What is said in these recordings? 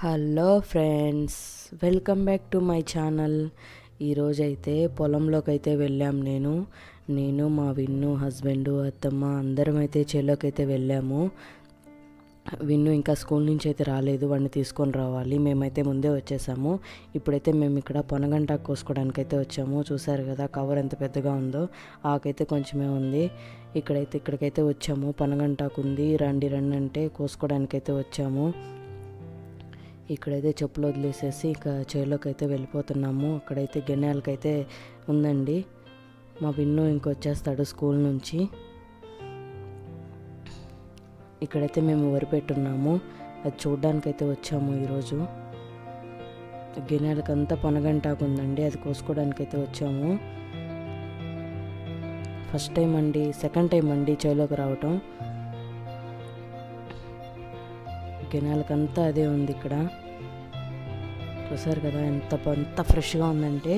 Hello friends, welcome back to my channel. ఈరోజైతే పొలంలోకి అయితే వెళ్ళాము. నేను మా విన్ను, హస్బెండు, అత్తమ్మ అందరం అయితే చేలోకి అయితే వెళ్ళాము. విన్ను ఇంకా స్కూల్ నుంచి అయితే రాలేదు, వాడిని తీసుకొని రావాలి. మేమైతే ముందే వచ్చేసాము. ఇప్పుడైతే మేము ఇక్కడ పొనగంటాకు కోసుకోవడానికి అయితే వచ్చాము. చూసారు కదా కవర్ ఎంత పెద్దగా ఉందో. ఆకైతే కొంచెమే ఉంది. ఇక్కడికైతే వచ్చాము. పొనగంటాకు ఉంది, రండి అంటే కోసుకోవడానికైతే వచ్చాము. ఇక్కడైతే చెప్పులు వదిలేసేసి ఇక చేలోకి అయితే వెళ్ళిపోతున్నాము. అక్కడైతే గిన్నెలకైతే ఉందండి. మా విన్ను ఇంకొచ్చేస్తాడు స్కూల్ నుంచి. ఇక్కడైతే మేము వరి పెట్టున్నాము, అది చూడ్డానికైతే వచ్చాము. ఈరోజు గిన్నెలకంతా పొనగంటాకు ఉందండి, అది కోసుకోవడానికైతే వచ్చాము. ఫస్ట్ టైం అండి, సెకండ్ టైం అండి చేలోకి రావటం. గిన్నెలకంతా అదే ఉంది ఇక్కడ. చూసారు కదా ఎంత ఫ్రెష్గా ఉందంటే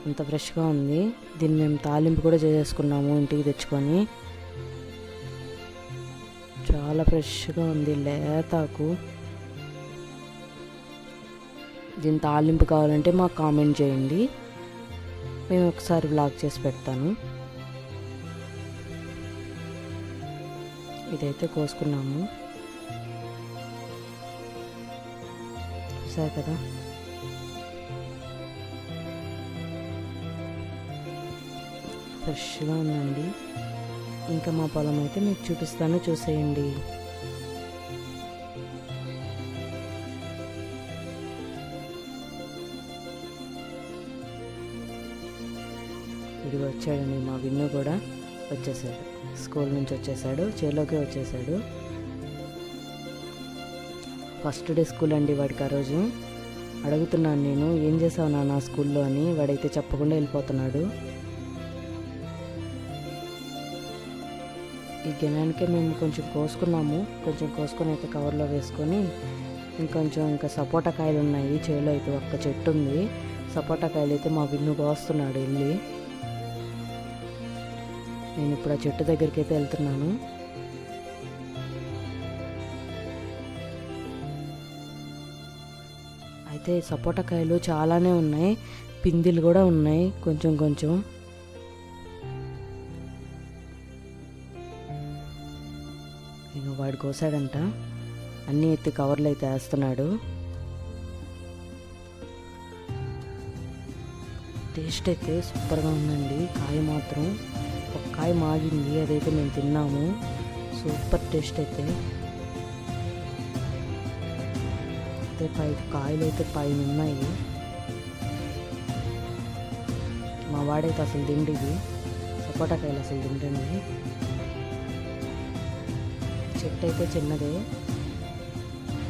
అంత ఫ్రెష్గా ఉంది. దీన్ని మేము తాలింపు కూడా చేసేసుకున్నాము ఇంటికి తెచ్చుకొని. చాలా ఫ్రెష్గా ఉంది, లేతాకు. దీని తాలింపు కావాలంటే మాకు కామెంట్ చేయండి, మేము ఒకసారి వ్లాగ్ చేసి పెడతాను. ఇదైతే కోసుకున్నాము. చూసారు కదా ఫ్రెష్గా ఉందండి. ఇంకా మా పొలం అయితే మీకు చూపిస్తాను, చూసేయండి. ఇది వచ్చాడండి మా విన్ను కూడా వచ్చేసాడు, స్కూల్ నుంచి వచ్చేసాడు, చేలోకి వచ్చేసాడు. ఫస్ట్ డే స్కూల్ అండి వాడికి. ఆ రోజు అడుగుతున్నాను నేను, ఏం చేసావు నాన్న స్కూల్లో అని. వాడైతే చెప్పకుండా వెళ్ళిపోతున్నాడు. ఈ గిన్నెకే మేము కొంచెం కోసుకున్నాము. కొంచెం కోసుకొని అయితే కవర్లో వేసుకొని ఇంకా సపోటా కాయలు ఉన్నాయి చేలో. అయితే ఒక్క చెట్టు ఉంది, సపోటా కాయలు అయితే మా విన్ను కోస్తున్నాడు వెళ్ళి. నేను ఇప్పుడు ఆ చెట్టు దగ్గరికి అయితే వెళ్తున్నాను. అయితే సపోటా కాయలు చాలానే ఉన్నాయి, పిందెలు కూడా ఉన్నాయి కొంచెం. ఇక వాడు కోసాడంట, అన్నీ ఎత్తి కవర్లు అయితే వేస్తున్నాడు. టేస్ట్ అయితే సూపర్గా ఉందండి. కాయ మాత్రం ఒక కాయ మాగింది, అదైతే మేము తిన్నాము. సూపర్ టేస్ట్ అయితే. కాయలు అయితే పైన ఉన్నాయి. మా వాడైతే అసలు తిండివి సపోటా కాయలు అసలు తింటండి. చెట్టు అయితే చిన్నదే,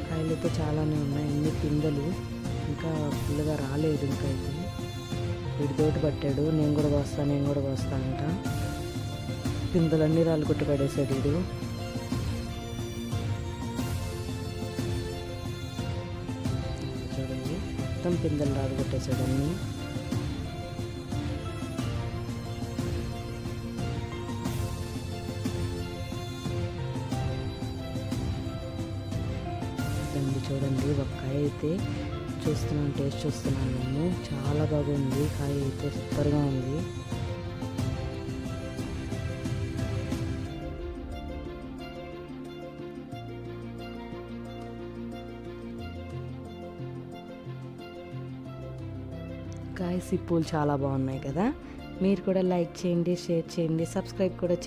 కాయలు అయితే చాలానే ఉన్నాయి, అన్ని పిందెలు. ఇంకా ఫుల్గా రాలేదు. ఇంకా అయితే వీడితోటి పట్టాడు, నేను కూడా వస్తా అంట. పిందెలన్నీ రాళ్ళు కొట్టి పడేసాడు వీడు. చూడండి మొత్తం పిందెలు రాళ్ళు కొట్టేసాడు అన్నీ. చూడండి ఒక కాయ అయితే టేస్ట్ చూస్తున్నాను నేను. చాలా బాగుంది కాయ అయితే, సూపర్గా ఉంది. కాయ సిప్పులు చాలా బాగున్నాయి కదా. మీరు కూడా లైక్ చేయండి, షేర్ చేయండి, సబ్స్క్రైబ్ కూడా చేయండి.